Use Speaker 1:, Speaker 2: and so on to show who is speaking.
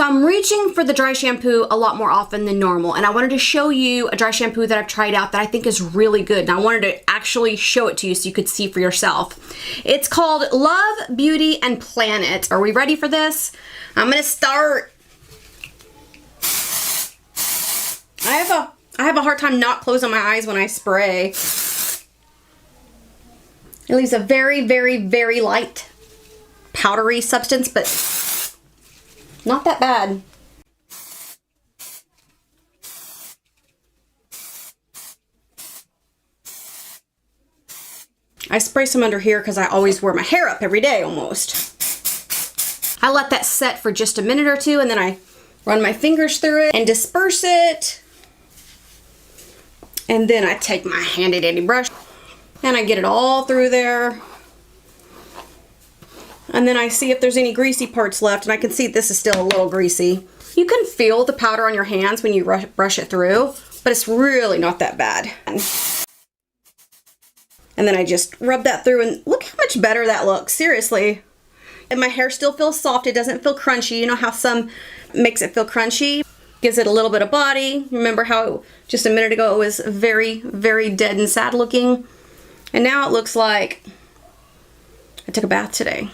Speaker 1: So I'm reaching for the dry shampoo a lot more often than normal, and I wanted to show you a dry shampoo that I've tried out that I think is really good, and I wanted to actually show it to you so you could see for yourself. It's called Love, Beauty, and Planet. Are we ready for this? I'm gonna start. I have a hard time not closing my eyes when I spray. It leaves a very, very, very light powdery substance, but not that bad. I spray some under here because I always wear my hair up every day almost. I let that set for just a minute or two, and then I run my fingers through it and disperse it. And then I take my handy dandy brush and I get it all through there. And then I see if there's any greasy parts left, and I can see this is still a little greasy. You can feel the powder on your hands when you brush it through, but it's really not that bad. And then I just rub that through, and look how much better that looks, seriously. And my hair still feels soft, it doesn't feel crunchy. You know how some makes it feel crunchy? Gives it a little bit of body. Remember how just a minute ago it was very, very dead and sad looking? And now it looks like I took a bath today.